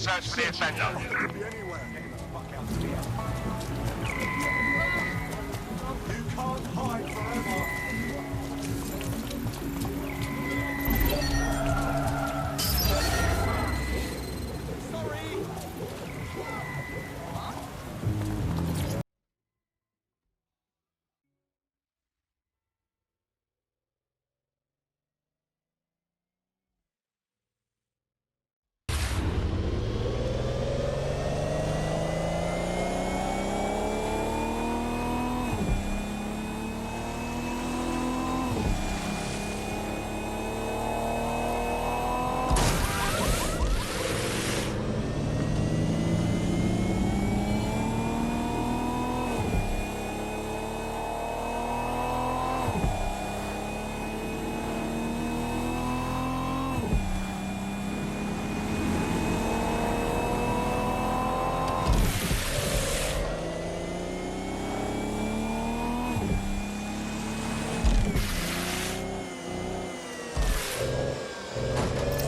search for the offender. You can't hide forever.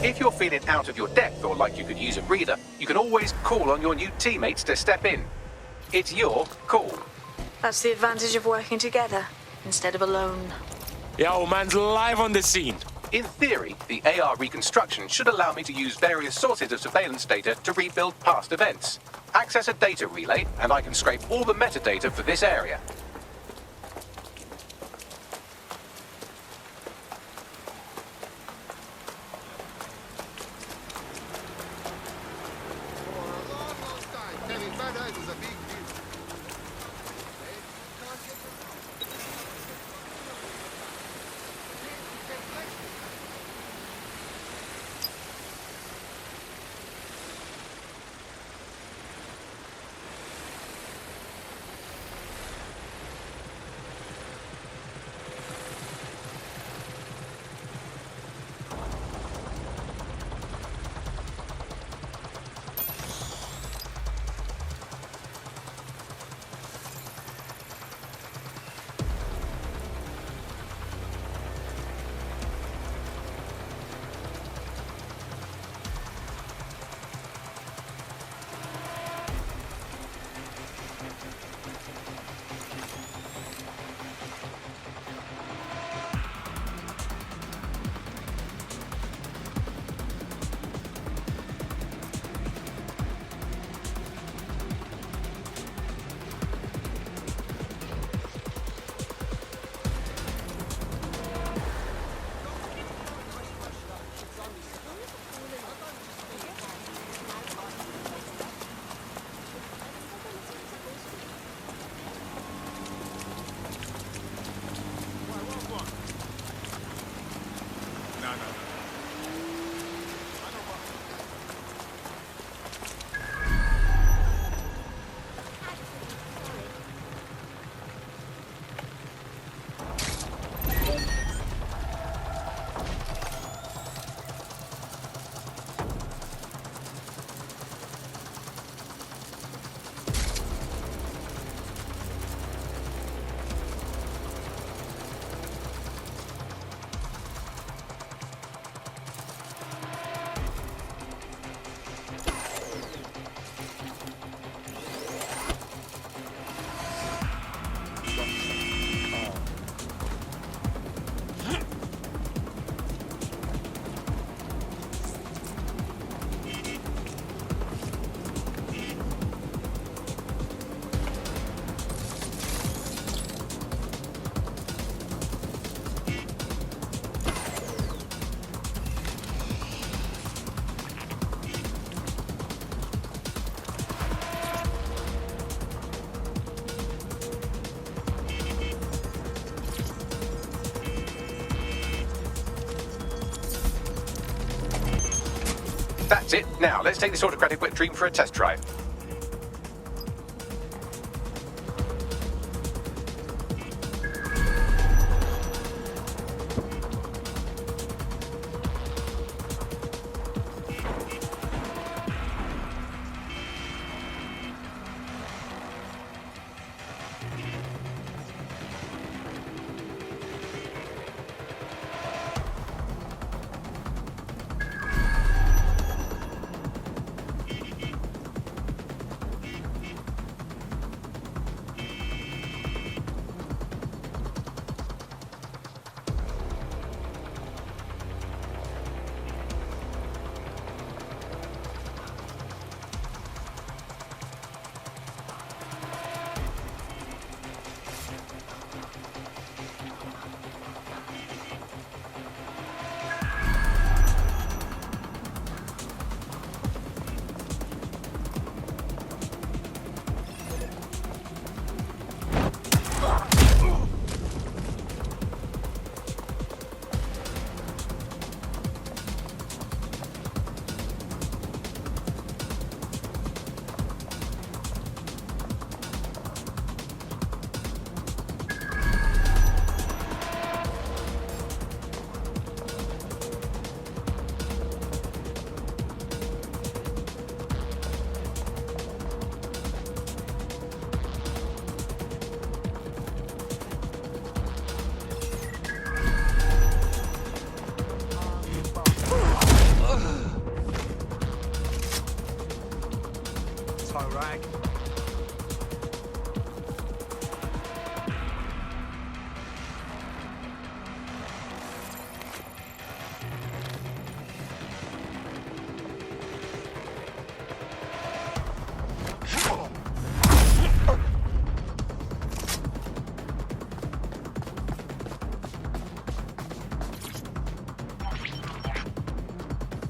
If you're feeling out of your depth or like you could use a breather, you can always call on your new teammates to step in. It's your call. That's the advantage of working together instead of alone. Yeah, old man's live on the scene. In theory, the AR reconstruction should allow me to use various sources of surveillance data to rebuild past events. Access a data relay, and I can scrape all the metadata for this area. That's it. Now, let's take this autocratic wet dream for a test drive.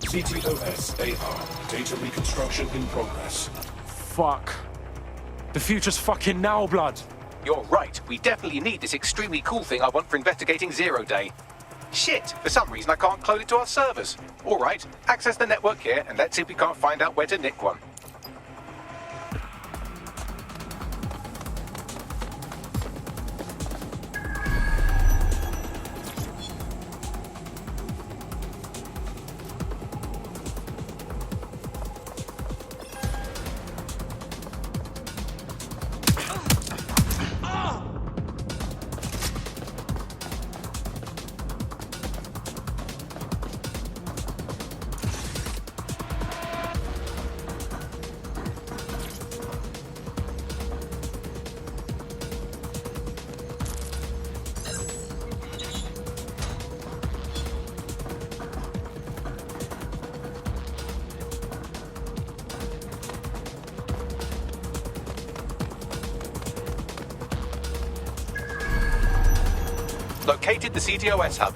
CTOS AR. Data reconstruction in progress. Fuck. The future's fucking now, blood. You're right. We definitely need this extremely cool thing I want for investigating Zero Day. Shit! For some reason I can't clone it to our servers. Alright, access the network here and let's see if we can't find out where to nick one. Located the CTOS hub.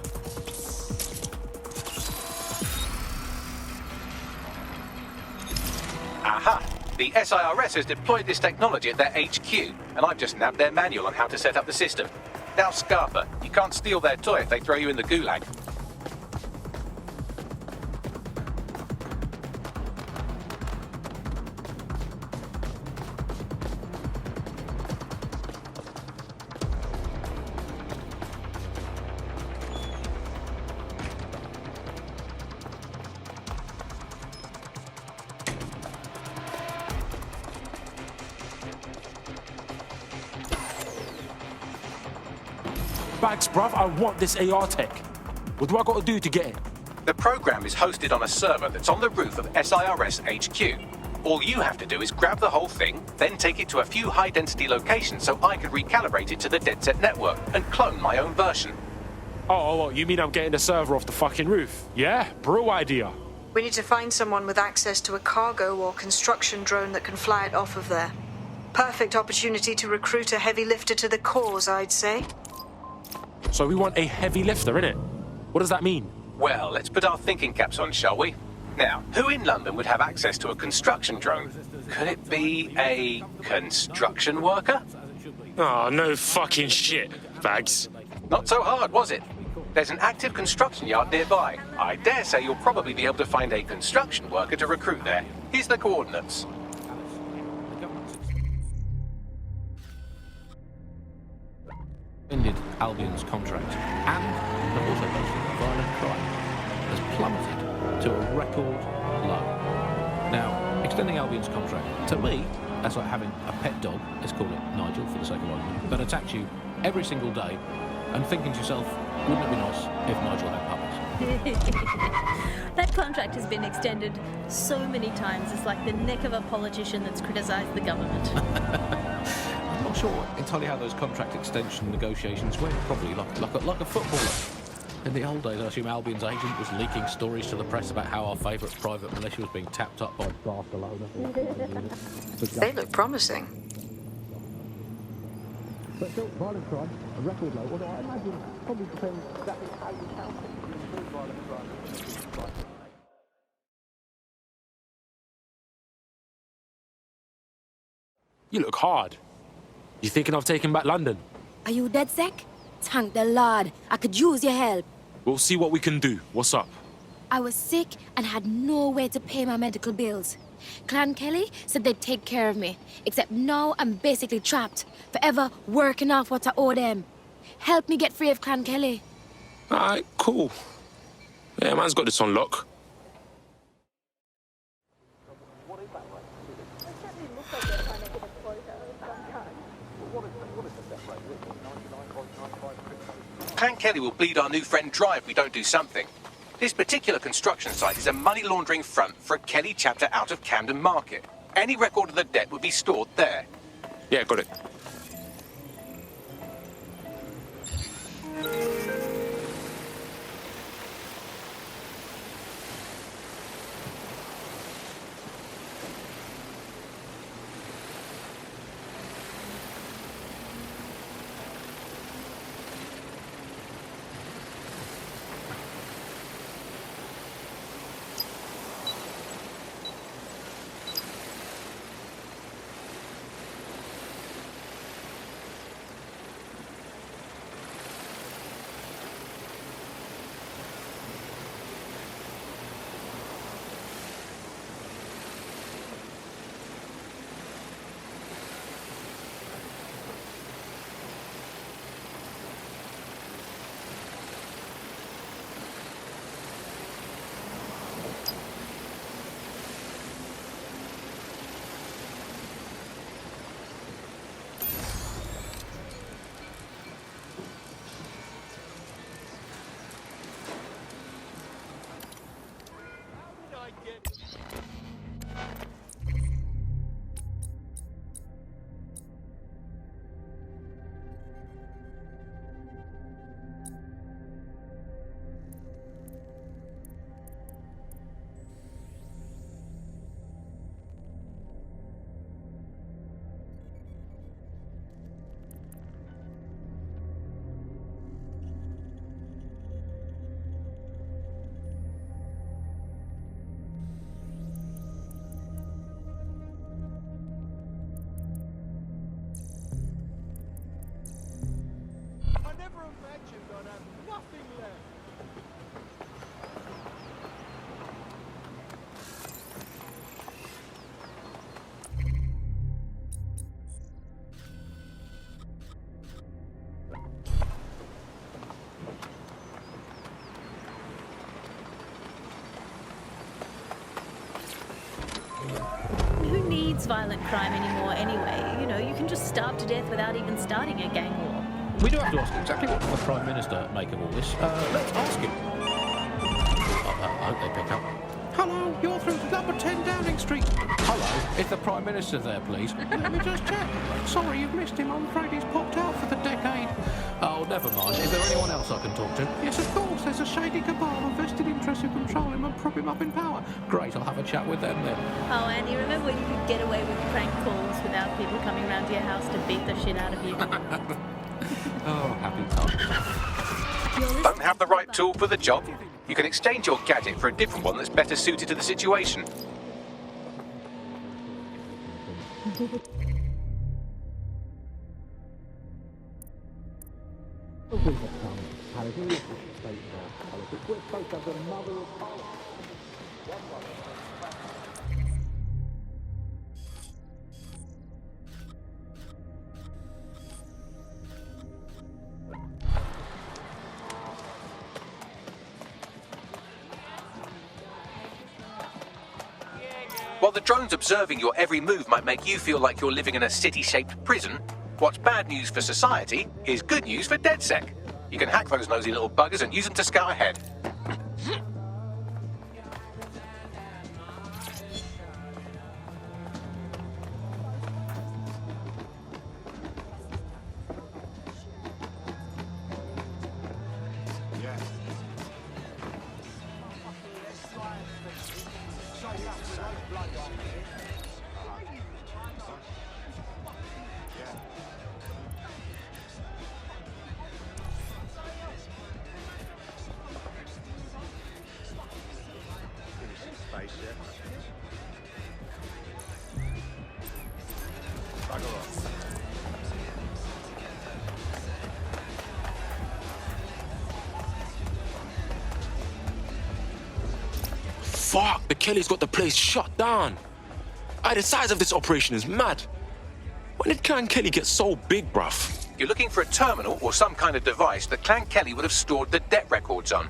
Aha! The SIRS has deployed this technology at their HQ, and I've just nabbed their manual on how to set up the system. Now, Scarper, you can't steal their toy if they throw you in the gulag. Bags, bruv, I want this AR tech. What do I gotta do to get it? The program is hosted on a server that's on the roof of SIRS HQ. All you have to do is grab the whole thing, then take it to a few high-density locations so I can recalibrate it to the dead set network and clone my own version. Oh, you mean I'm getting the server off the fucking roof? Yeah? Bro idea. We need to find someone with access to a cargo or construction drone that can fly it off of there. Perfect opportunity to recruit a heavy lifter to the cause, I'd say. So we want a heavy lifter, innit? What does that mean? Well, let's put our thinking caps on, shall we? Now, who in London would have access to a construction drone? Could it be a construction worker? Oh, no fucking shit, Bags. Not so hard, was it? There's an active construction yard nearby. I dare say you'll probably be able to find a construction worker to recruit there. Here's the coordinates. Ended Albion's contract and have also posted violent crime has plummeted to a record low. Now, extending Albion's contract, to me, that's like having a pet dog, let's call it Nigel for the sake of argument, that attacks you every single day and thinking to yourself, wouldn't it be nice if Nigel had puppies? That contract has been extended so many times. It's like the neck of a politician that's criticised the government. I'm not sure entirely how those contract extension negotiations went. Probably like a footballer. In the old days, I assume Albion's agent was leaking stories to the press about how our favourite private militia was being tapped up by Barcelona. They look promising. But still, violent crime, a record low, although I imagine it probably depends exactly how you count it. Violent crime. You look hard. You thinking of taking back London? Are you dead sick? Thank the Lord. I could use your help. We'll see what we can do. What's up? I was sick and had no way to pay my medical bills. Clan Kelly said they'd take care of me, except now I'm basically trapped, forever working off what I owe them. Help me get free of Clan Kelly. Alright, cool. Yeah, man's got this on lock. Clan Kelly will bleed our new friend dry if we don't do something. This particular construction site is a money laundering front for a Kelly chapter out of Camden Market. Any record of the debt would be stored there. Yeah, got it. needs violent crime anymore anyway. You know, you can just starve to death without even starting a gang war. We do have to ask exactly what the Prime Minister make of all this. Let's ask him. I hope they pick up. Hello, you're through to number 10 Downing Street. Hello, is the Prime Minister there, please? Let me just check. Sorry, you've missed him. I'm afraid he's popped out for the decade. Oh, never mind. Is there anyone else I can talk to? Yes, of course. There's a shady cabal of vested interests who control him and prop him up in power. Great, I'll have a chat with them then. Oh, Andy, remember when you could get away with prank calls without people coming round to your house to beat the shit out of you? Oh, happy times. Don't have the right tool for the job? You can exchange your gadget for a different one that's better suited to the situation. While the drones observing your every move might make you feel like you're living in a city-shaped prison, what's bad news for society is good news for DedSec. You can hack those nosy little buggers and use them to scout ahead. Fuck, the Kelly's got the place shut down. Aye, the size of this operation is mad. When did Clan Kelly get so big, bruv? You're looking for a terminal or some kind of device that Clan Kelly would have stored the debt records on.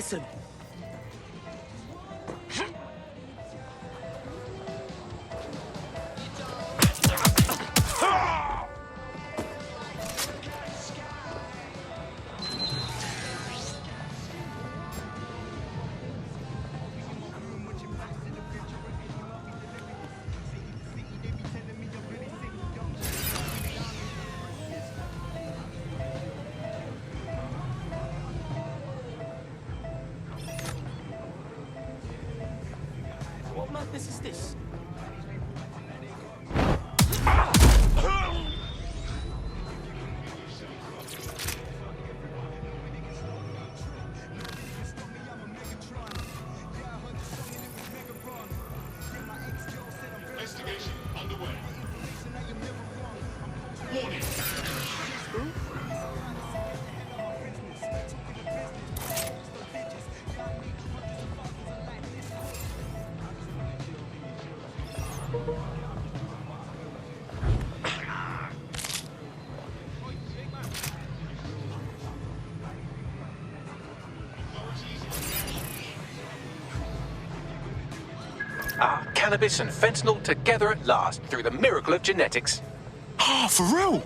Listen. What madness is this? Investigation underway. Ah, cannabis and fentanyl together at last through the miracle of genetics. Oh, for real?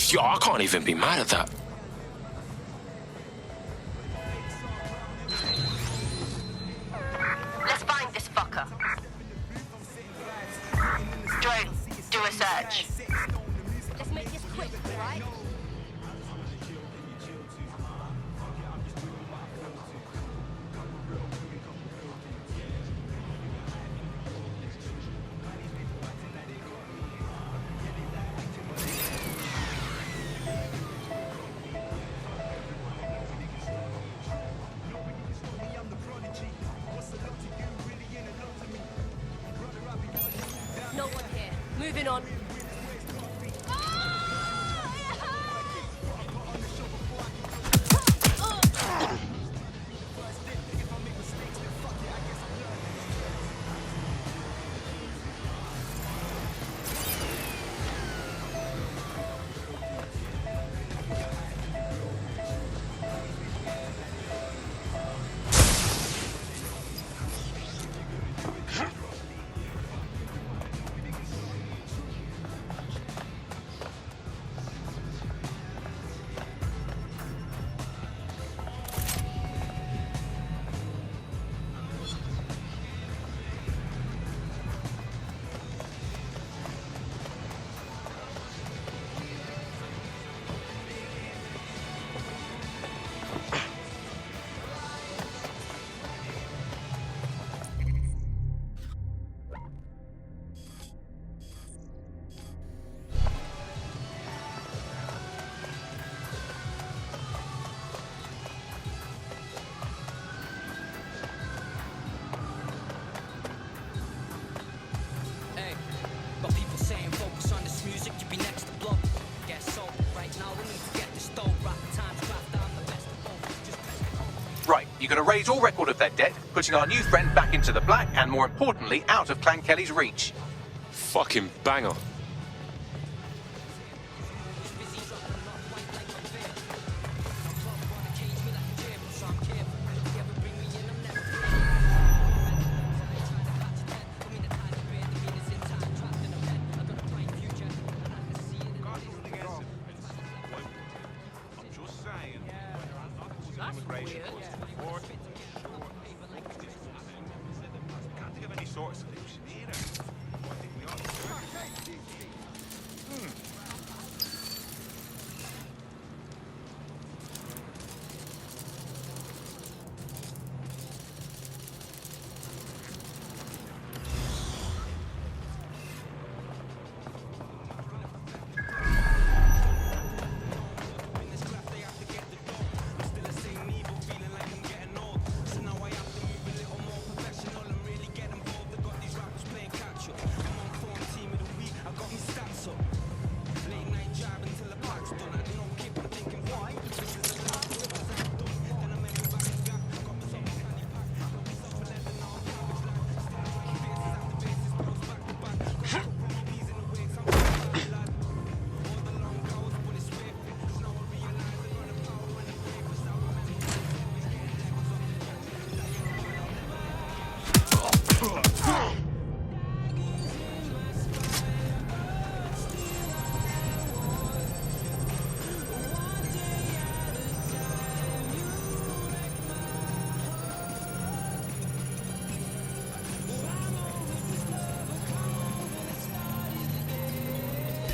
Yo, I can't even be mad at that. Let's find this fucker. Drone, do a search. Let's make this quick, right? No one here. Moving on. Hey, but people saying focus on this music, you be next to blow. Guess so. Right now we need to get this dough. Rock times craft, I'm the best of both. Just press the code. Right, you're going to raise all record of their debt, putting our new friend back into the black and, more importantly, out of Clan Kelly's reach. Fucking banger. Can't think of any sort of solution either. I think we ought to do it.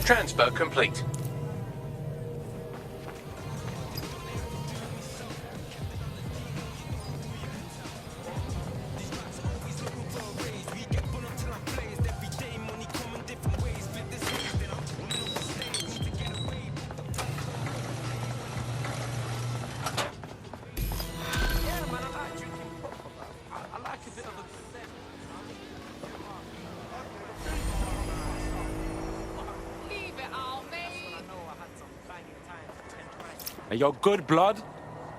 Transfer complete. Hey, you're good blood?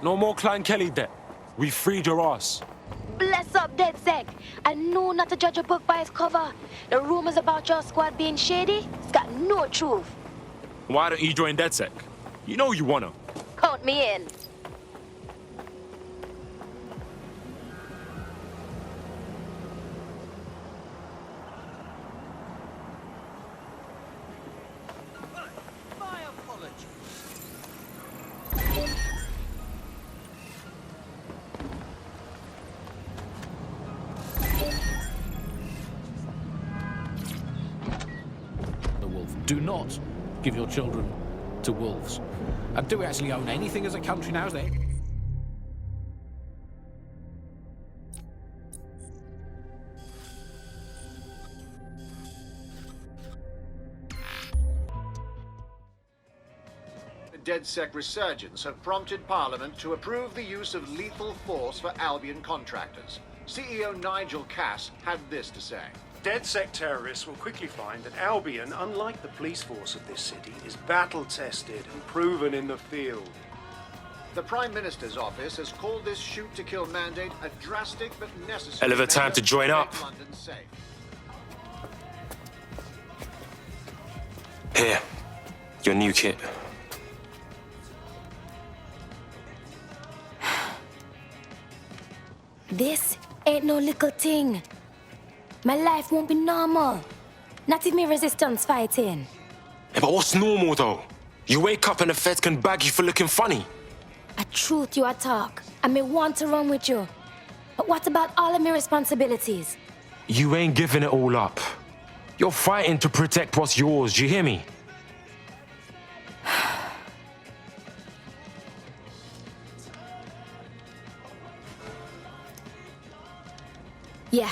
No more Clan Kelly debt. We freed your ass. Bless up, dead sec. I know not to judge a book by its cover. The rumors about your squad being shady, it's got no truth. Why don't you join DedSec? You know you wanna. Count me in. My apologies. The wolf. Do not give your children to wolves. And do we actually own anything as a country now? Is there? The DedSec resurgence have prompted Parliament to approve the use of lethal force for Albion contractors. CEO Nigel Cass had this to say. DedSec terrorists will quickly find that Albion, unlike the police force of this city, is battle-tested and proven in the field. The Prime Minister's office has called this shoot-to-kill mandate a drastic but necessary Hell of a time measure to join make up. London safe. Here, your new kit. This ain't no little thing. My life won't be normal. Not if me resistance fighting. Hey, but what's normal though? You wake up and the feds can bag you for looking funny. A truth you a talk. I may want to run with you. But what about all of my responsibilities? You ain't giving it all up. You're fighting to protect what's yours, do you hear me? Yeah.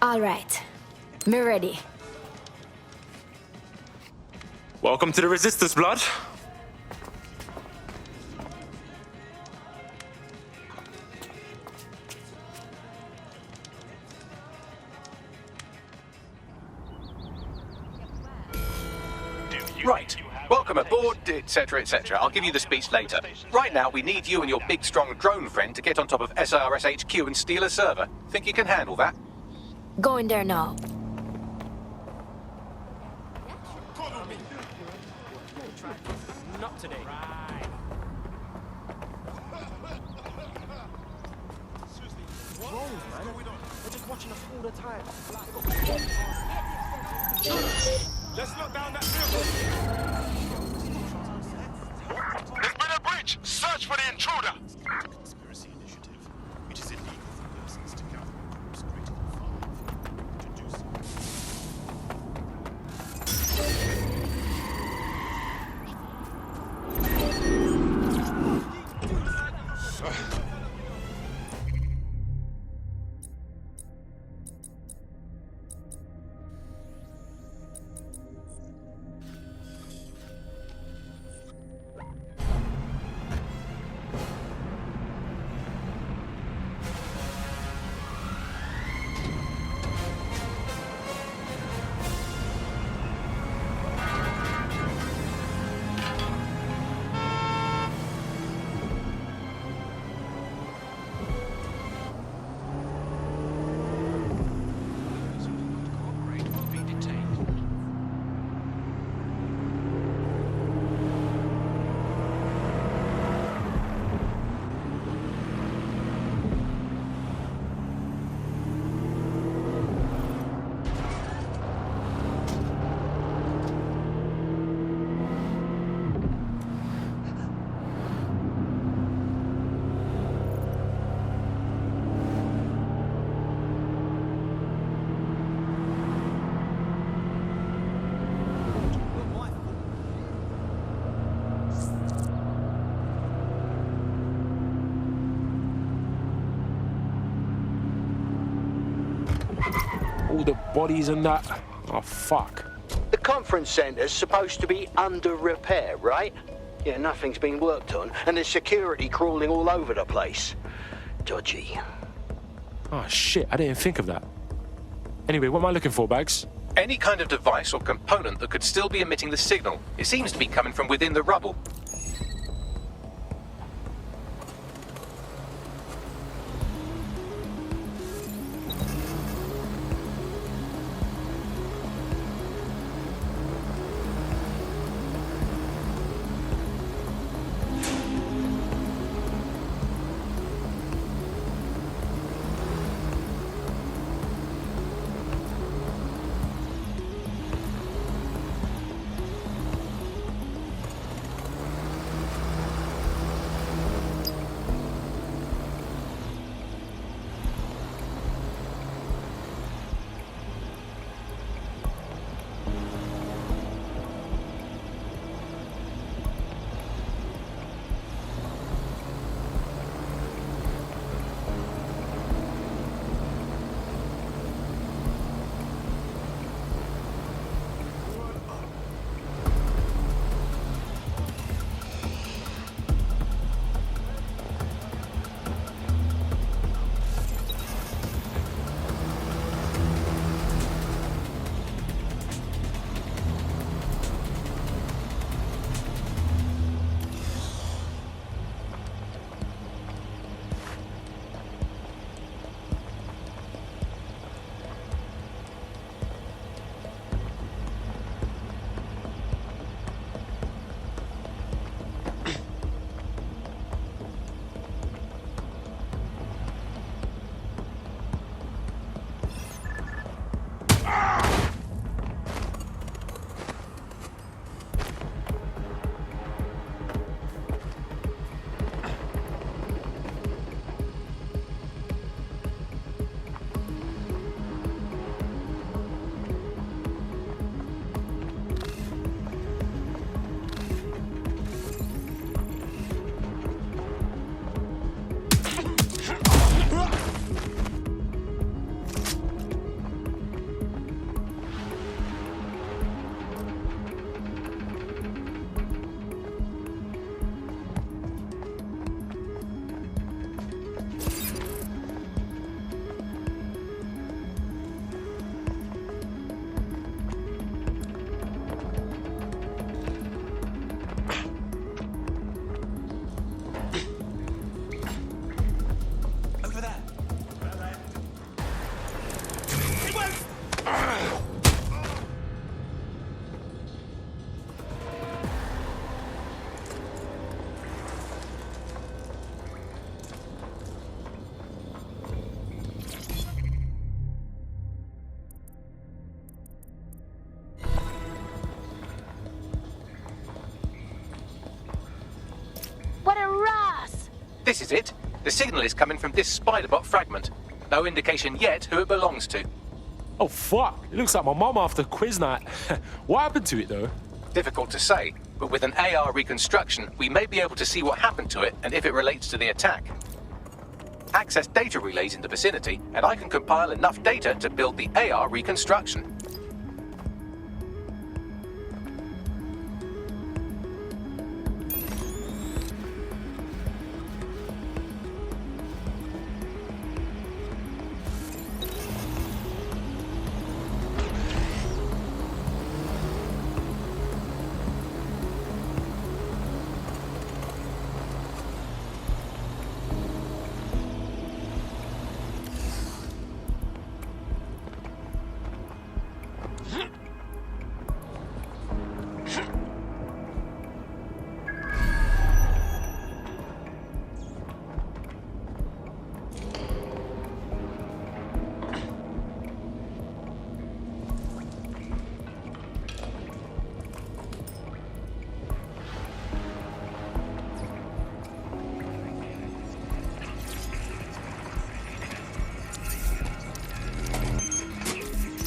All right. Me ready. Welcome to the Resistance, blood. Right. Welcome aboard, etc., etc. I'll give you the speech later. Right now, we need you and your big, strong drone friend to get on top of SIRS HQ and steal a server. Think you can handle that? Going there now. Not today. Let's look down that river. There's been a breach. Search for the intruder. Conspiracy initiative. It is illegal for persons to gather in groups greater than 5 to do so. All the bodies and that. Oh, fuck. The conference centre's supposed to be under repair, right? Yeah, nothing's been worked on, and there's security crawling all over the place. Dodgy. Oh, shit, I didn't think of that. Anyway, what am I looking for, Bags? Any kind of device or component that could still be emitting the signal. It seems to be coming from within the rubble. This is it. The signal is coming from this spider-bot fragment. No indication yet who it belongs to. Oh, fuck. It looks like my mum after quiz night. What happened to it, though? Difficult to say, but with an AR reconstruction, we may be able to see what happened to it and if it relates to the attack. Access data relays in the vicinity, and I can compile enough data to build the AR reconstruction.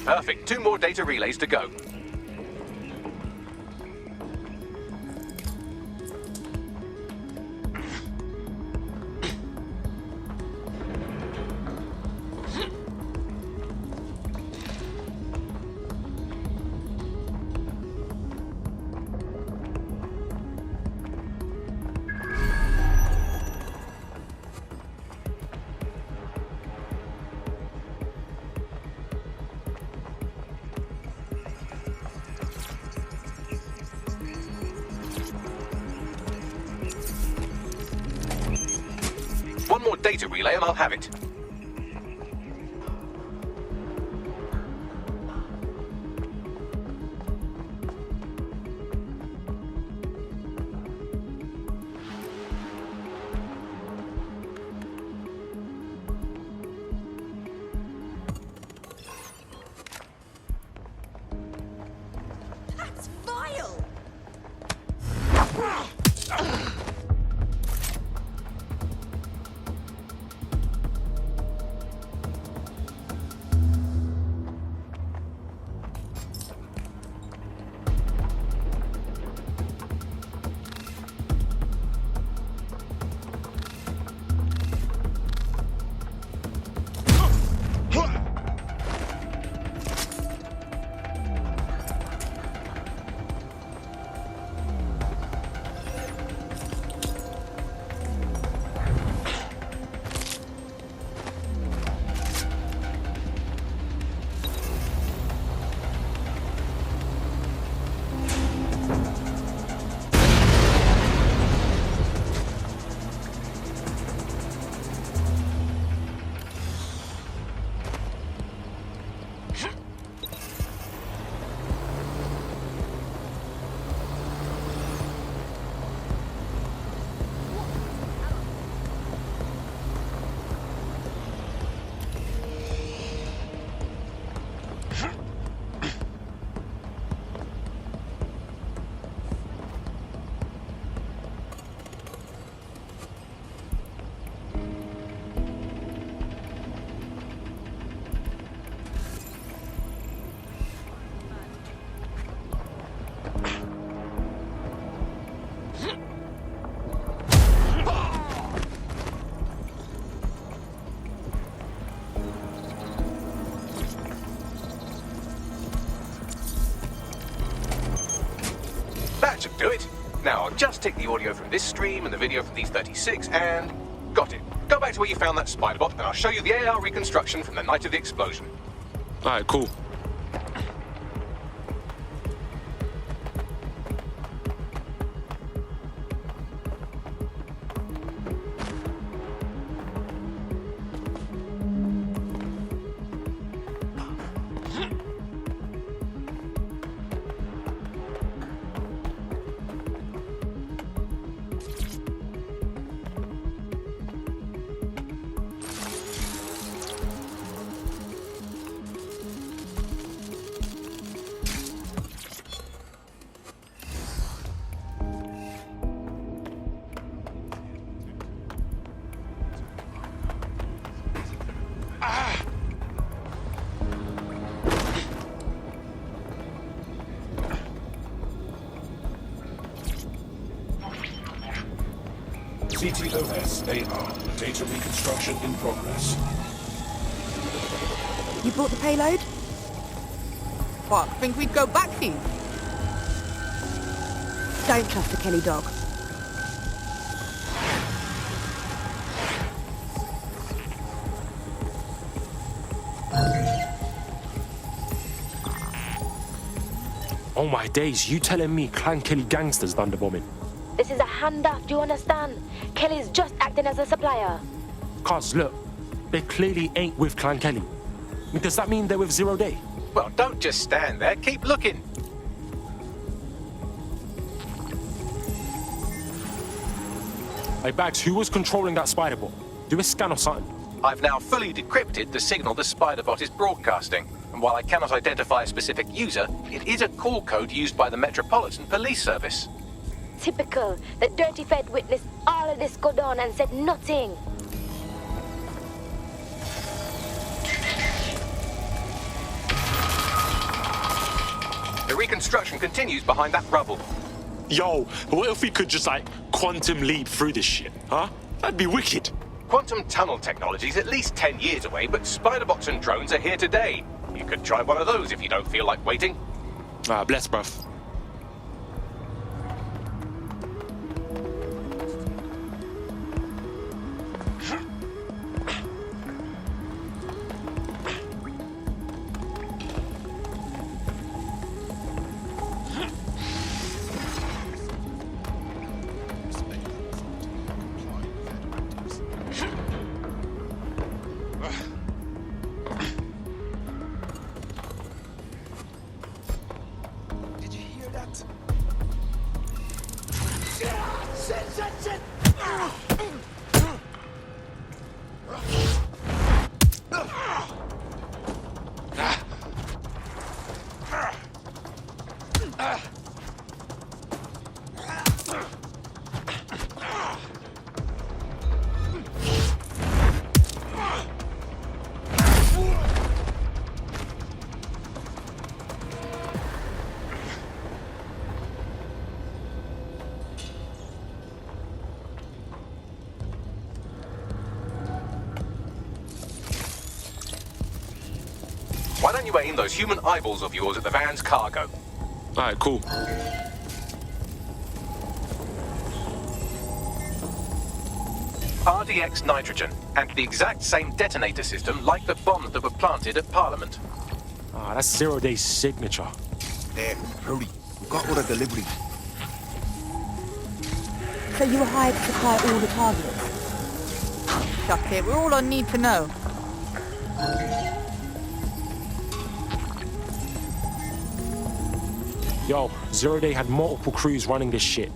Perfect. 2 more data relays to go. One more data relay and I'll have it. That's vile! That should do it. Now, I'll just take the audio from this stream and the video from these 36 and... got it. Go back to where you found that spider bot and I'll show you the AR reconstruction from the night of the explosion. Alright, cool. CTOS AR. Data reconstruction in progress. You brought the payload? What, think we'd go back here? Don't trust the Kelly dog. Oh my days, you telling me Clan Kelly gangsters done the bombing? This is a handoff, do you understand? Kelly's just acting as a supplier. Cuz, look, they clearly ain't with Clan Kelly. I mean, does that mean they're with Zero Day? Well, don't just stand there. Keep looking. Hey, Bags, who was controlling that spider bot? Do a scan or something. I've now fully decrypted the signal the spider bot is broadcasting. And while I cannot identify a specific user, it is a call code used by the Metropolitan Police Service. Typical. The dirty Fed witnessed all of this go down and said nothing. The reconstruction continues behind that rubble. Yo, what if we could just, like, quantum leap through this shit, huh? That'd be wicked. Quantum tunnel technology is at least 10 years away, but spider bots and drones are here today. You could try one of those if you don't feel like waiting. Bless, bruv. Why don't you aim those human eyeballs of yours at the van's cargo? Alright, cool. RDX nitrogen, and the exact same detonator system like the bombs that were planted at Parliament. Ah, that's 0 Day's signature. Hurry. Got all the deliveries. So you were hired to supply all the targets? Chuck it, we're all on need to know. Yo, 0 Day had multiple crews running this shit.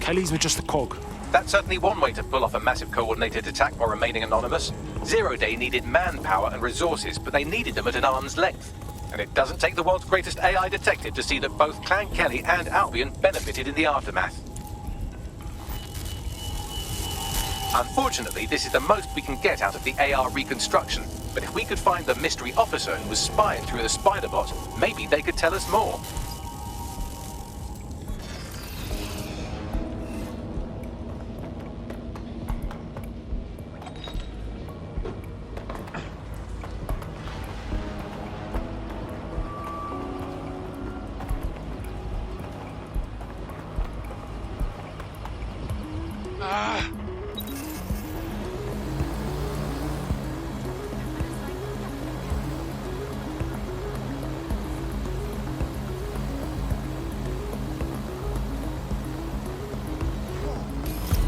Kelly's were just a cog. That's certainly one way to pull off a massive coordinated attack while remaining anonymous. 0 Day needed manpower and resources, but they needed them at an arm's length. And it doesn't take the world's greatest AI detective to see that both Clan Kelly and Albion benefited in the aftermath. Unfortunately, this is the most we can get out of the AR reconstruction. But if we could find the mystery officer who was spying through the spider bot, maybe they could tell us more.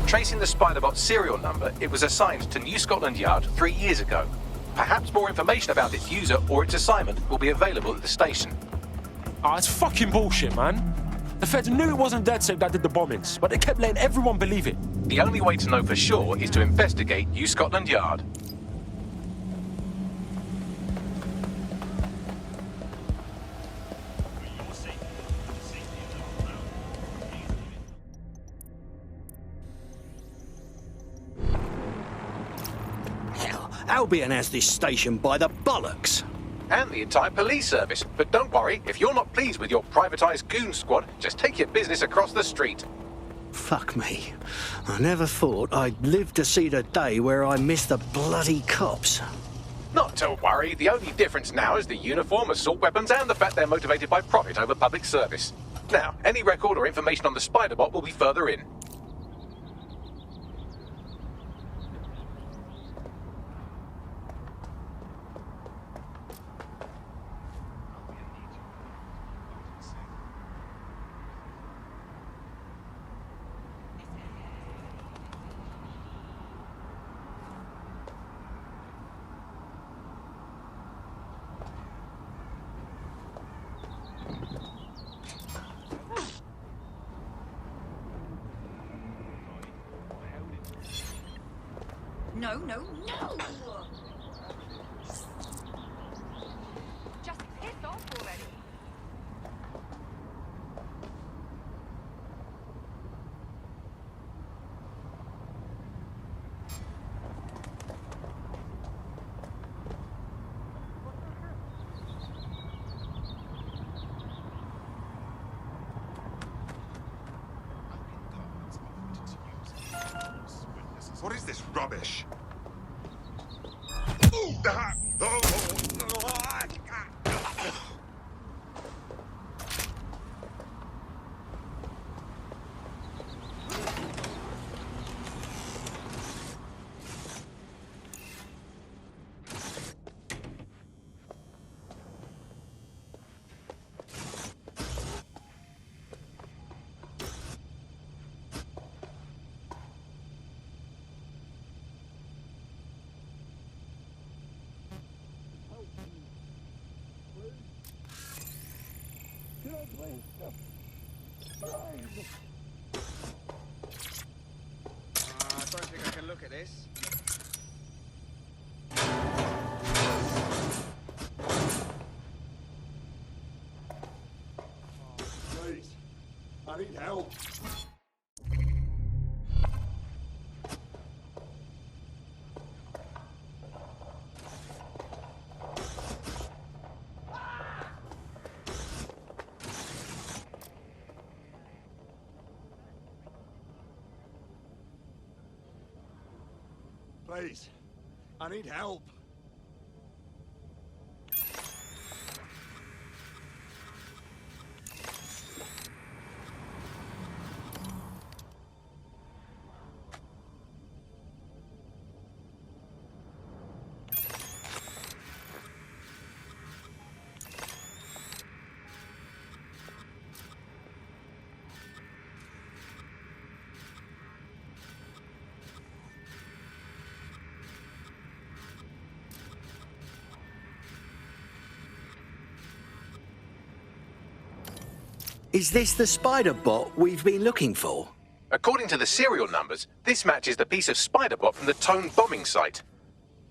Tracing the Spiderbot's serial number, it was assigned to New Scotland Yard 3 years ago. Perhaps more information about its user or its assignment will be available at the station. Ah, it's fucking bullshit, man. The feds knew it wasn't DedSec that did the bombings, but they kept letting everyone believe it. The only way to know for sure is to investigate New Scotland Yard. Albion has this station by the bollocks. And the entire police service. But don't worry, if you're not pleased with your privatised goon squad, just take your business across the street. Fuck me. I never thought I'd live to see the day where I miss the bloody cops. Not to worry, the only difference now is the uniform, assault weapons, and the fact they're motivated by profit over public service. Now, any record or information on the Spiderbot will be further in. No, no, no! Just piss off already. What is this rubbish? I don't think I can look at this. Please, I need help. Please, I need help. Is this the spider bot we've been looking for? According to the serial numbers, this matches the piece of spider bot from the Tone bombing site.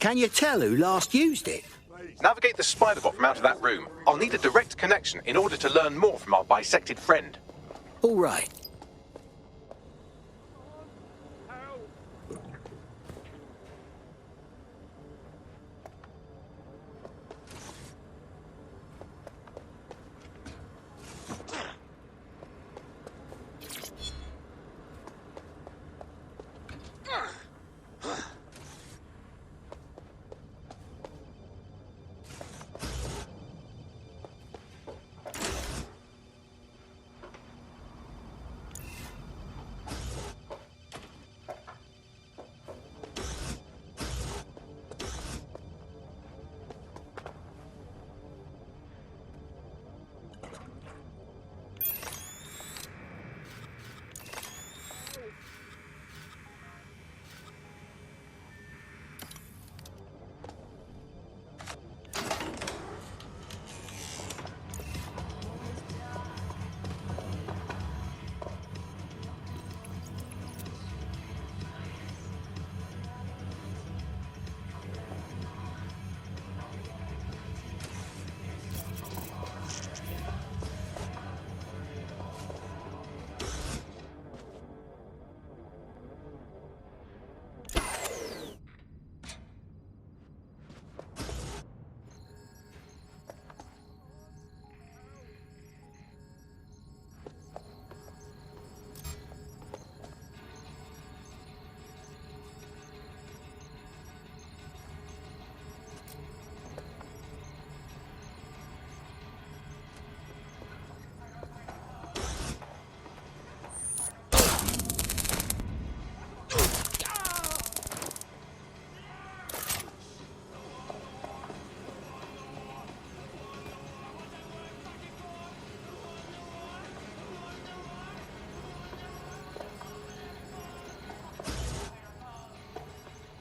Can you tell who last used it? Navigate the spider bot from out of that room. I'll need a direct connection in order to learn more from our bisected friend. All right.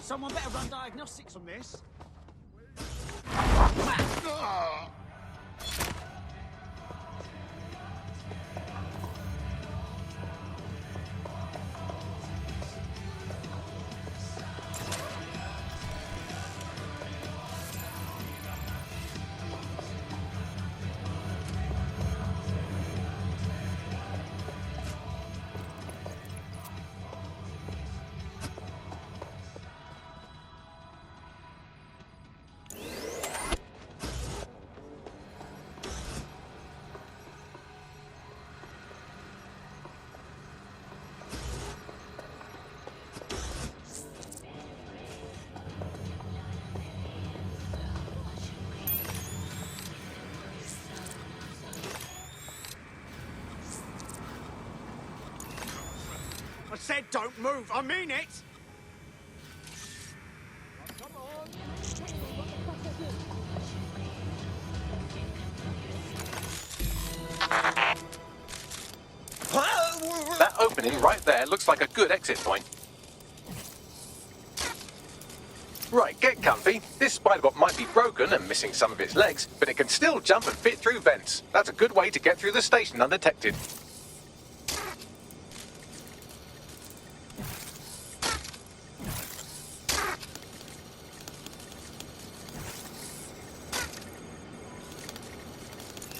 Someone better run diagnostics on this. I said don't move, I mean it! That opening right there looks like a good exit point. Right, get comfy. This spider bot might be broken and missing some of its legs, but it can still jump and fit through vents. That's a good way to get through the station undetected.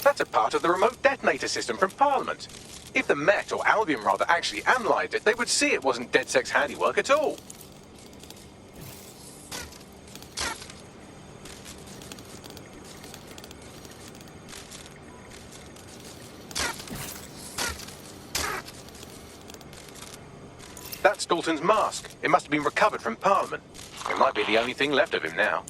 That's a part of the remote detonator system from Parliament. If the Met, or Albion rather, actually analysed it, they would see it wasn't DedSec's handiwork at all. That's Dalton's mask. It must have been recovered from Parliament. It might be the only thing left of him now.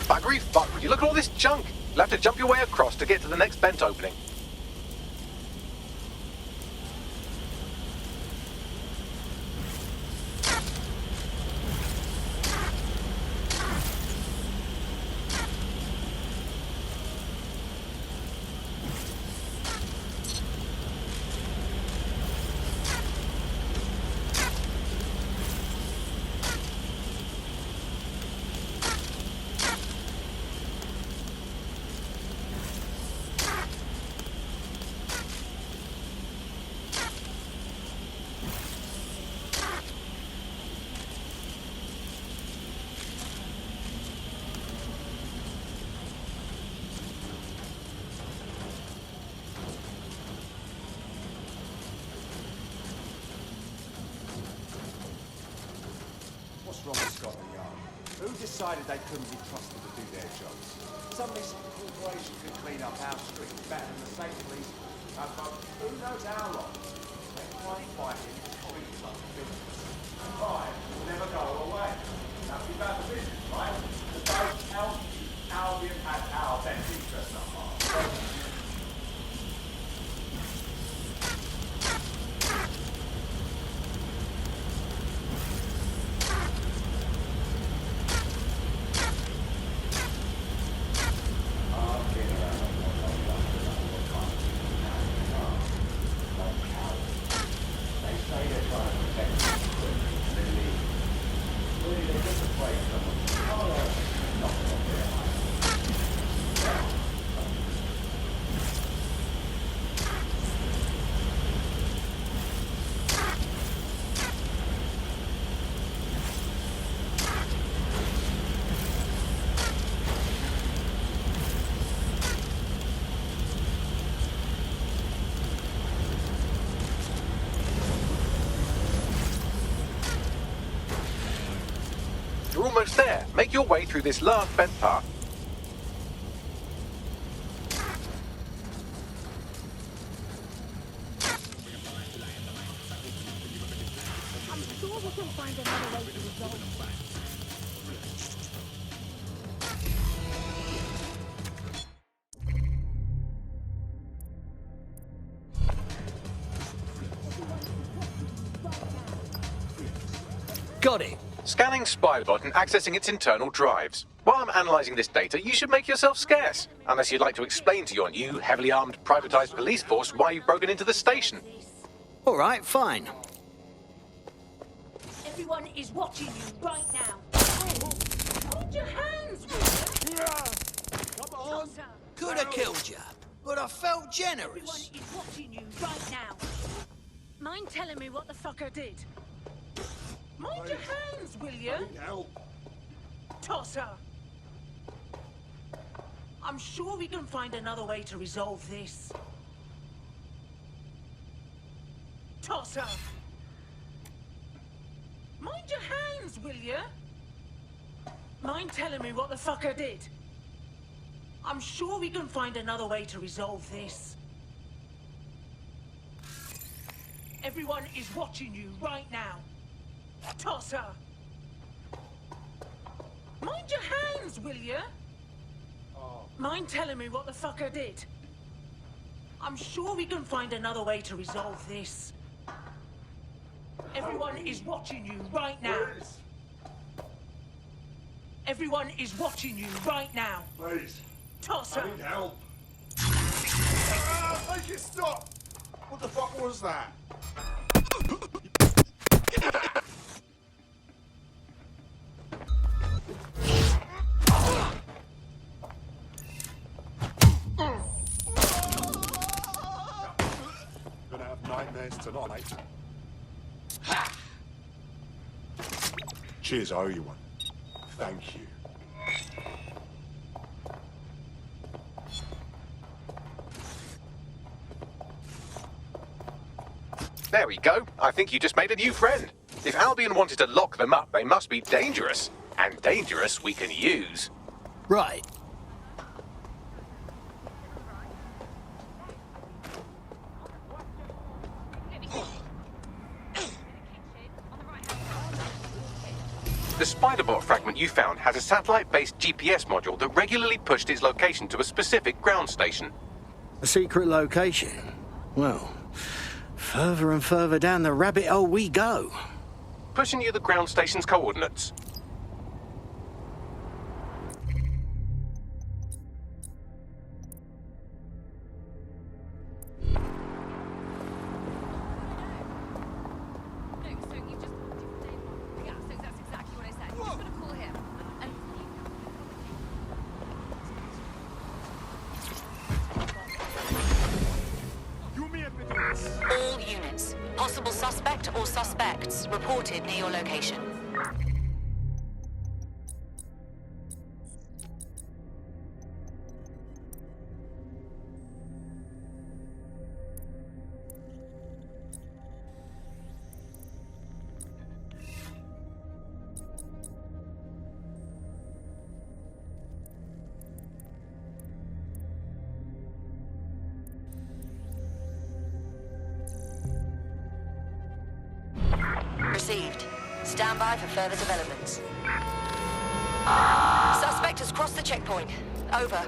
Buggery fuck, would you look at all this junk? You'll have to jump your way across to get to the next vent opening. What's wrong with Scotland Yard? Who decided they couldn't be trusted to do their jobs? Suddenly some corporation could clean up our street better than the state police. But who knows how long? They're fighting colleagues like business. And crime will never go away. That's about the business, right? The boat Albion had our best interest at heart. You're almost there. Make your way through this last vent path. I'm sure we can find another way to resolve it. Got it. Scanning Spybot and accessing its internal drives. While I'm analysing this data, you should make yourself scarce. Unless you'd like to explain to your new, heavily armed, privatised police force why you've broken into the station. All right, fine. Everyone is watching you right now. Hold your hands, will Come on. Could have killed you, but I felt generous. Everyone is watching you right now. Mind telling me what the fucker did? Mind your hands, will you? Help. Tosser! I'm sure we can find another way to resolve this. Tosser! Mind your hands, will you? Mind telling me what the fucker did? I'm sure we can find another way to resolve this. Everyone is watching you right now. Tosser! Mind your hands, will you? Mind telling me what the fucker did? I'm sure we can find another way to resolve this. Everyone is watching you right now. Everyone is watching you right now. Please. Tosser! I need help. Make it stop! What the fuck was that? Gonna have nightmares tonight. Cheers, I owe you one. Thank you. There we go. I think you just made a new friend. If Albion wanted to lock them up, they must be dangerous. And dangerous we can use. Right. The spider-bot fragment you found has a satellite-based GPS module that regularly pushed its location to a specific ground station. A secret location? Well, further and further down the rabbit hole we go. Pushing you the ground station's coordinates. All units. Possible suspect or suspects reported near your location. Received. Stand by for further developments. Suspect has crossed the checkpoint. Over.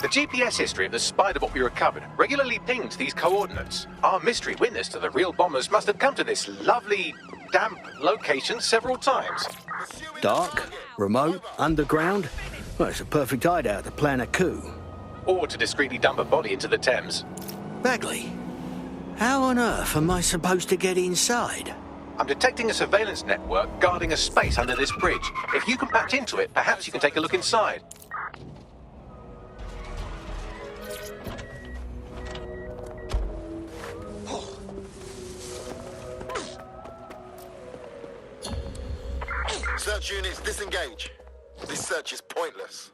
The GPS history of the spider-bot we recovered regularly pings these coordinates. Our mystery witness to the real bombers must have come to this lovely, damp location several times. Dark, remote, underground. Well, it's a perfect hideout to plan a coup. Or to discreetly dump a body into the Thames. Bagley, how on earth am I supposed to get inside? I'm detecting a surveillance network guarding a space under this bridge. If you can patch into it, perhaps you can take a look inside. Search units, disengage. This search is pointless.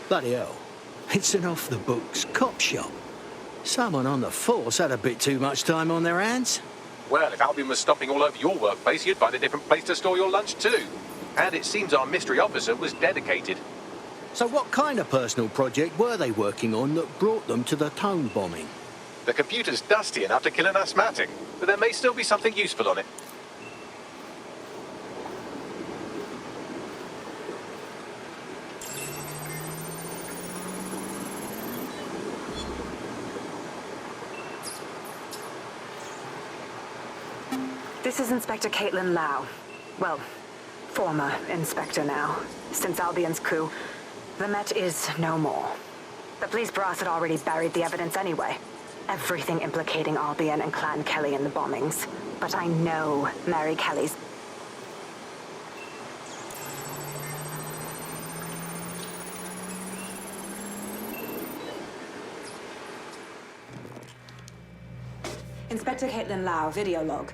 Bloody hell. It's an off-the-books cop shop. Someone on the force had a bit too much time on their hands. Well, if Albion was stomping all over your workplace, you'd find a different place to store your lunch too. And it seems our mystery officer was dedicated. So what kind of personal project were they working on that brought them to the Tone bombing? The computer's dusty enough to kill an asthmatic, but there may still be something useful on it. This is Inspector Caitlin Lau. Well, former inspector now. Since Albion's coup, the Met is no more. The police brass had already buried the evidence anyway. Everything implicating Albion and Clan Kelly in the bombings. But I know Mary Kelly's... Inspector Caitlin Lau, video log.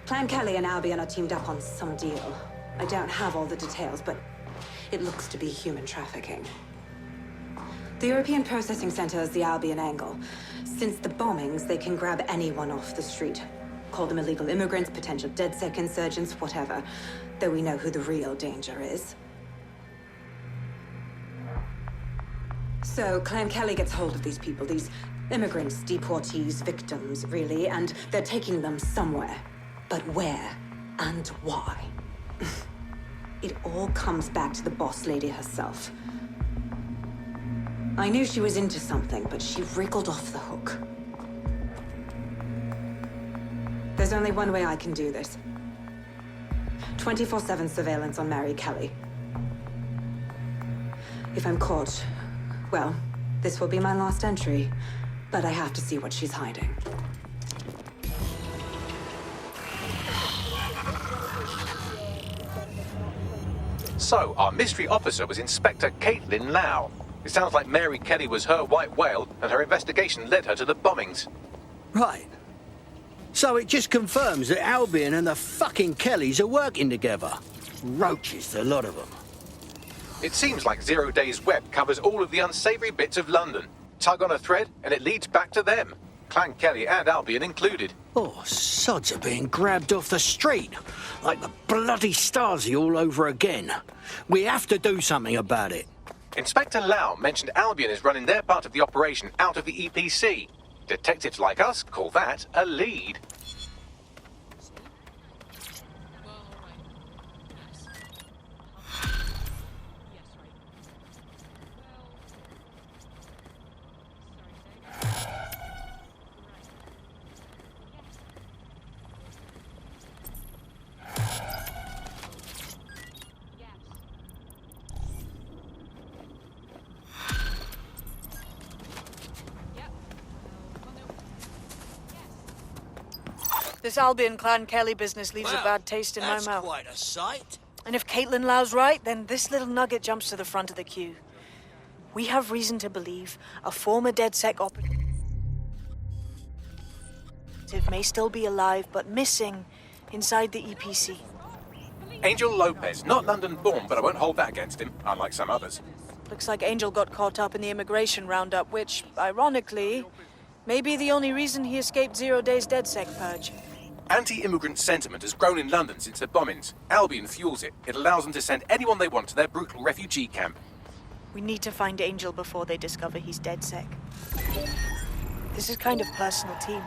Clan Kelly and Albion are teamed up on some deal. I don't have all the details, but it looks to be human trafficking. The European Processing Center is the Albion angle. Since the bombings, they can grab anyone off the street. Call them illegal immigrants, potential DedSec insurgents, whatever. Though we know who the real danger is. So Clan Kelly gets hold of these people, these immigrants, deportees, victims, really, and they're taking them somewhere. But where and why? It all comes back to the boss lady herself. I knew she was into something, but she wriggled off the hook. There's only one way I can do this. 24/7 surveillance on Mary Kelly. If I'm caught, well, this will be my last entry, but I have to see what she's hiding. So, our mystery officer was Inspector Caitlin Lau. It sounds like Mary Kelly was her white whale, and her investigation led her to the bombings. Right. So it just confirms that Albion and the fucking Kellys are working together. Roaches, the lot of them. It seems like 0 Days Web covers all of the unsavoury bits of London. Tug on a thread, and it leads back to them. Clan Kelly and Albion included. Oh, sods are being grabbed off the street. Like the bloody Stasi all over again. We have to do something about it. Inspector Lau mentioned Albion is running their part of the operation out of the EPC. Detectives like us call that a lead. This Albion Clan Kelly business leaves a bad taste in my mouth. That's quite a sight. And if Caitlin Lau's right, then this little nugget jumps to the front of the queue. We have reason to believe a former DedSec operative may still be alive, but missing inside the EPC. Angel Lopez, not London-born, but I won't hold that against him, unlike some others. Looks like Angel got caught up in the immigration roundup, which, ironically, may be the only reason he escaped 0 Days DedSec purge. Anti-immigrant sentiment has grown in London since the bombings. Albion fuels it. It allows them to send anyone they want to their brutal refugee camp. We need to find Angel before they discover he's DedSec. This is kind of personal team.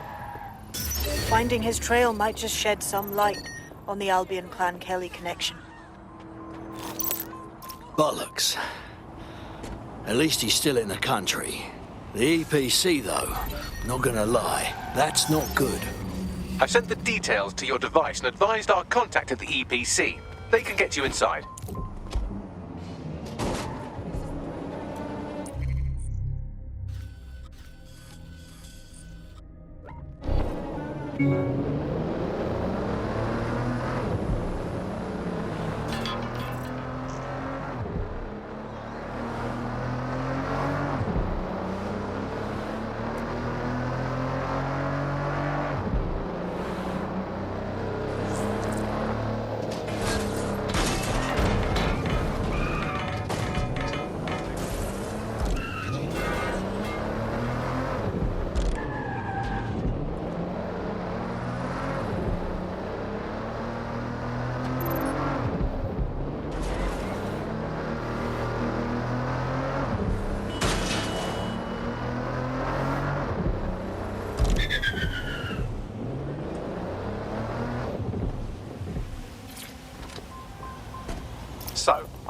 Finding his trail might just shed some light on the Albion Clan Kelly connection. Bollocks. At least he's still in the country. The EPC, though, not gonna lie, that's not good. I've sent the details to your device and advised our contact at the EPC. They can get you inside.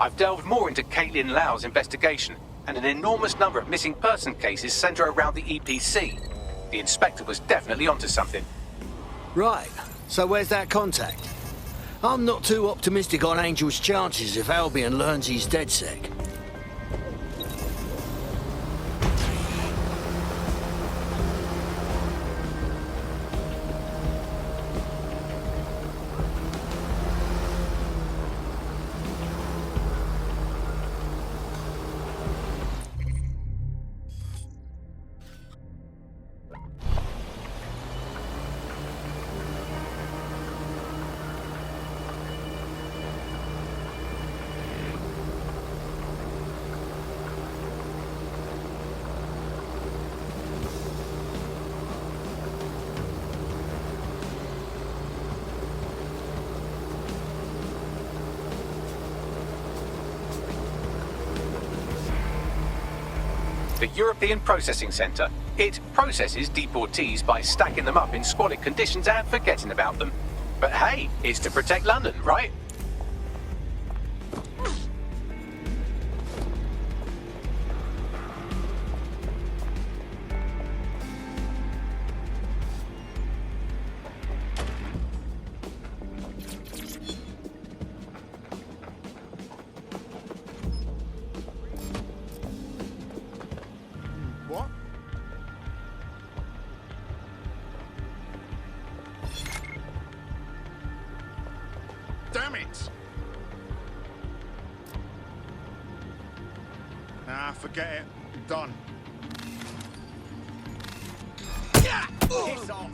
I've delved more into Caitlin Lau's investigation, and an enormous number of missing person cases centre around the EPC. The inspector was definitely onto something. Right, so where's that contact? I'm not too optimistic on Angel's chances if Albion learns he's DedSec. The European Processing Centre. It processes deportees by stacking them up in squalid conditions and forgetting about them. But hey, it's to protect London, right? What? Damn it! Nah, forget it. Done. Piss off!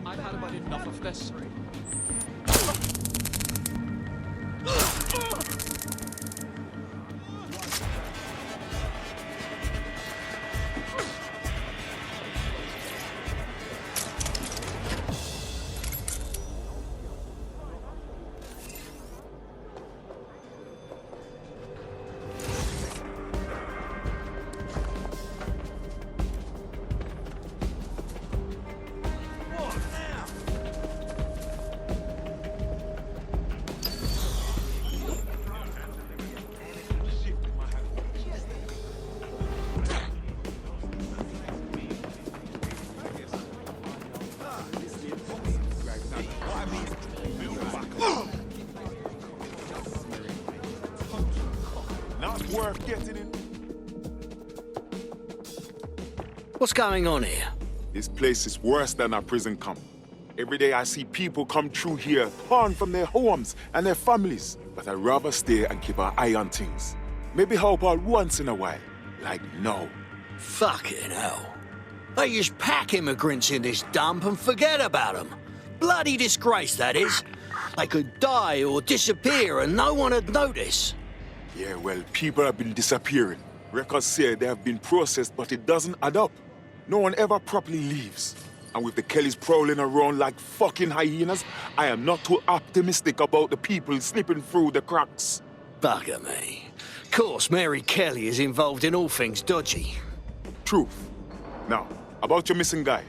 I've had about enough of this. Not worth getting in. What's going on here? This place is worse than a prison camp. Every day I see people come through here, torn from their homes and their families. But I'd rather stay and keep an eye on things. Maybe help out once in a while. Like now. Fucking hell. They just pack immigrants in this dump and forget about them. Bloody disgrace, that is. They could die or disappear and no one would notice. Yeah, well, people have been disappearing. Records say they have been processed, but it doesn't add up. No one ever properly leaves. And with the Kellys prowling around like fucking hyenas, I am not too optimistic about the people slipping through the cracks. Bugger me. Of course, Mary Kelly is involved in all things dodgy. Truth. Now, about your missing guy.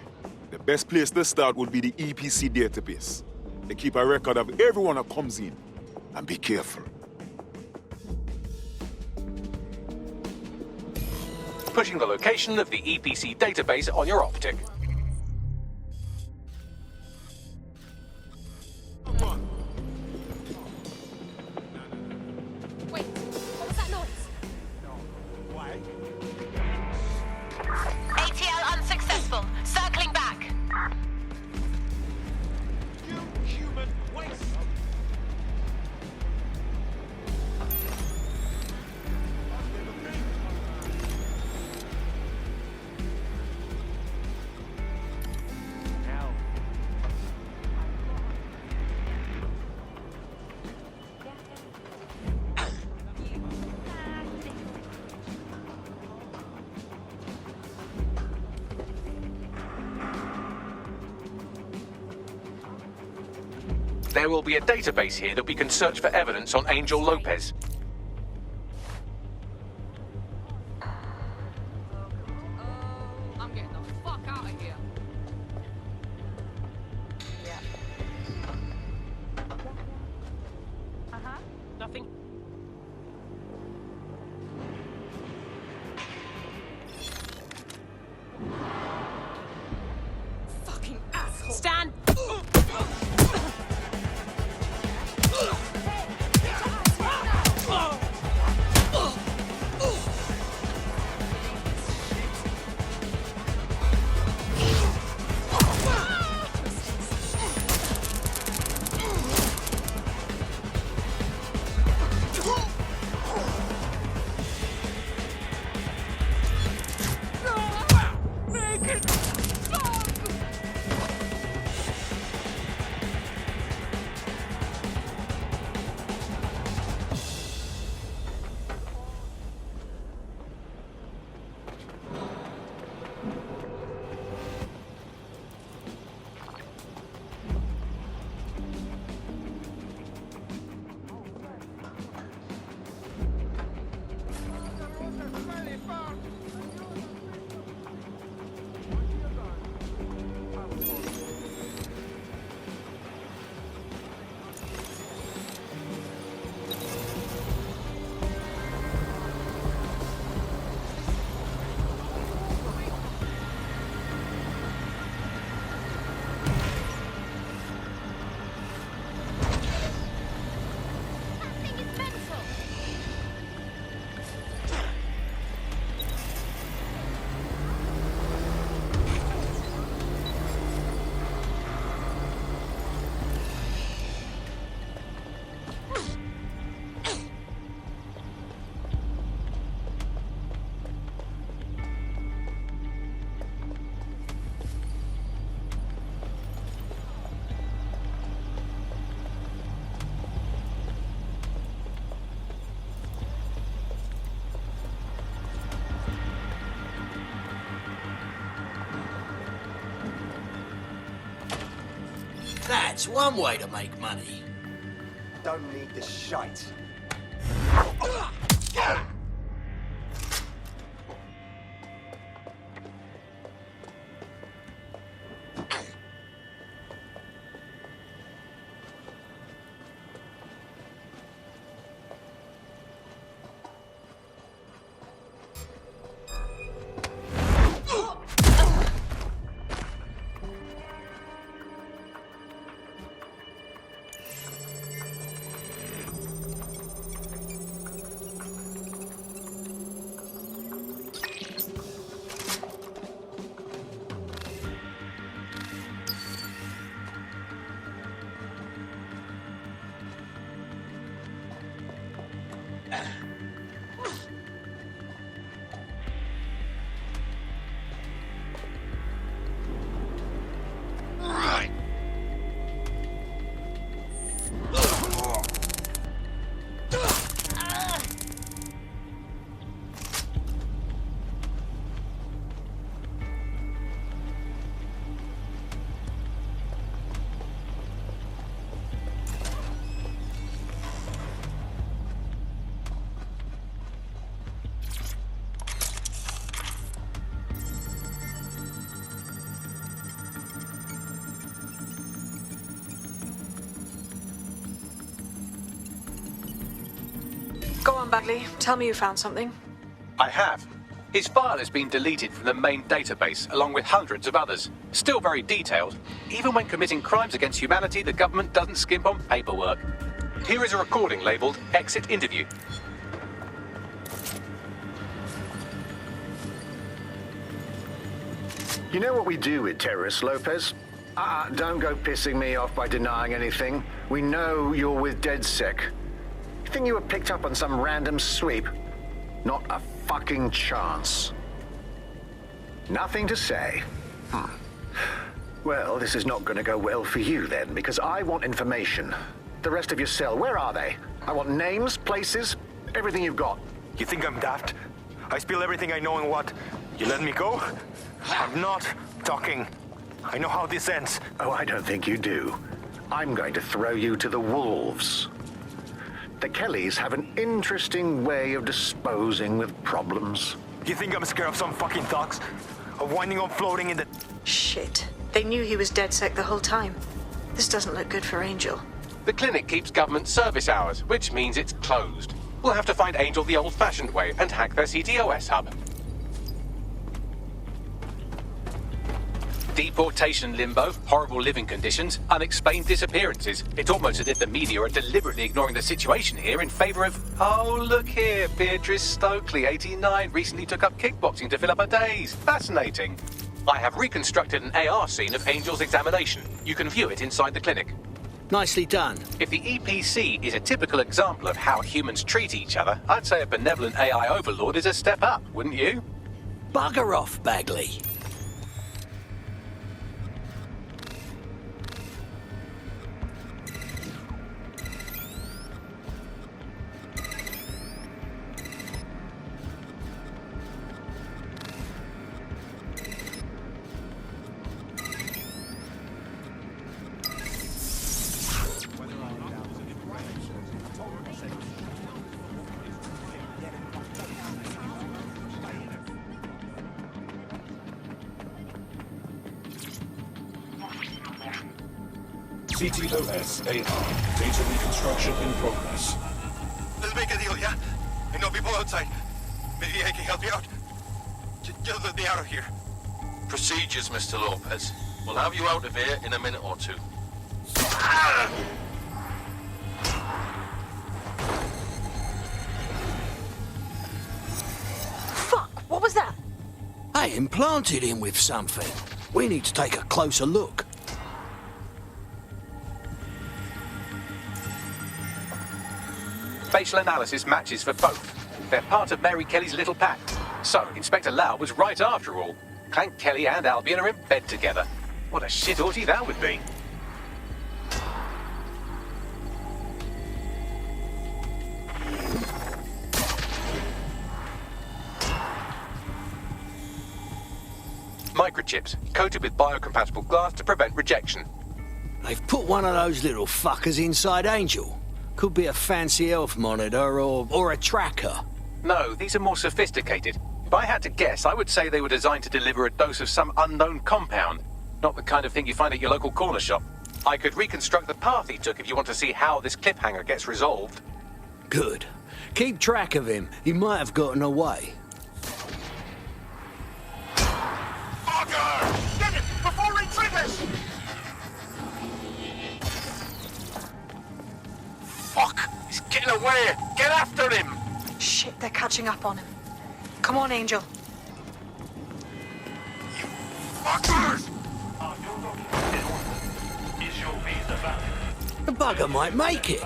The best place to start would be the EPC database. They keep a record of everyone that comes in. And be careful. inputting the location of the EPC database on your optic. Wait, what was that noise? ATL unsuccessful. Circling back. You human waste! There will be a database here that we can search for evidence on Angel Lopez. I'm getting the fuck out of here. Nothing. Fucking asshole. Stand. That's one way to make money. Don't need the shite. Go on, Bagley. Tell me you found something. I have. His file has been deleted from the main database, along with hundreds of others. Still very detailed. Even when committing crimes against humanity, the government doesn't skimp on paperwork. Here is a recording labelled Exit Interview. You know what we do with terrorists, Lopez? Don't go pissing me off by denying anything. We know you're with DedSec. You think you were picked up on some random sweep? Not a fucking chance. Nothing to say. Well, this is not going to go well for you then, because I want information. The rest of your cell, where are they? I want names, places, everything you've got. You think I'm daft? I spill everything I know and what? You let me go? I'm not talking. I know how this ends. Oh, I don't think you do. I'm going to throw you to the wolves. The Kellys have an interesting way of disposing with problems. You think I'm scared of some fucking thugs? Of winding up floating in the... Shit. They knew he was DedSec the whole time. This doesn't look good for Angel. The clinic keeps government service hours, which means it's closed. We'll have to find Angel the old-fashioned way and hack their CTOS hub. Deportation limbo, horrible living conditions, unexplained disappearances. It's almost as if the media are deliberately ignoring the situation here in favour of... Oh, look here, Beatrice Stokely, 89, recently took up kickboxing to fill up her days. Fascinating. I have reconstructed an AR scene of Angel's examination. You can view it inside the clinic. Nicely done. If the EPC is a typical example of how humans treat each other, I'd say a benevolent AI overlord is a step up, wouldn't you? Bugger off, Bagley. CTOS AR. Data reconstruction in progress. Let's make a deal, yeah? I know people outside. Maybe I can help you out. Just let me out of here. Procedures, Mr. Lopez. We'll have you out of here in a minute or two. Fuck! What was that? I implanted him with something. We need to take a closer look. Facial analysis matches for both. They're part of Mary Kelly's little pack. So, Inspector Lau was right after all. Clank Kelly and Albion are in bed together. What a shit orgy that would be. Microchips, coated with biocompatible glass to prevent rejection. They've put one of those little fuckers inside Angel. Could be a fancy elf monitor or a tracker. No, these are more sophisticated. If I had to guess, I would say they were designed to deliver a dose of some unknown compound. Not the kind of thing you find at your local corner shop. I could reconstruct the path he took if you want to see how this cliffhanger gets resolved. Good. Keep track of him. He might have gotten away. Fucker! Get it! Before he triggers! Fuck! He's getting away! Get after him! Shit, they're catching up on him. Come on, Angel. Fuckers! The bugger might make it.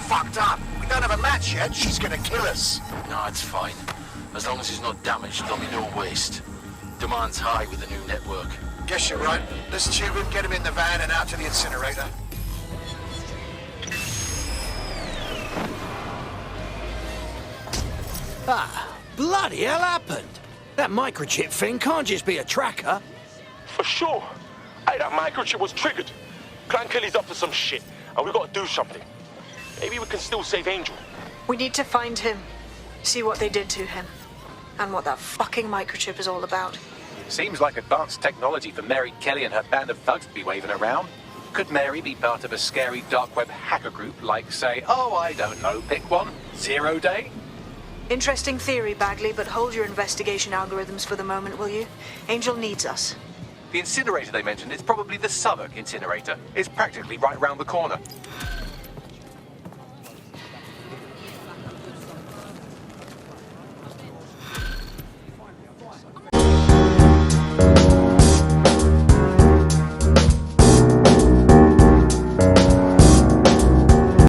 Fucked up! We don't have a match yet. She's gonna kill us. No, it's fine. As long as he's not damaged, there'll be no waste. Demand's high with the new network. Guess you're right. Let's tube him, get him in the van and out to the incinerator. Ah, bloody hell happened? That microchip thing can't just be a tracker. For sure. Hey, that microchip was triggered. Clan Kelly's up to some shit, and we gotta do something. Maybe we can still save Angel. We need to find him. See what they did to him. And what that fucking microchip is all about. Seems like advanced technology for Mary Kelly and her band of thugs to be waving around. Could Mary be part of a scary dark web hacker group like, say, oh, I don't know, pick one, 0 Day? Interesting theory, Bagley, but hold your investigation algorithms for the moment, will you? Angel needs us. The incinerator they mentioned is probably the Southwark incinerator. It's practically right round the corner.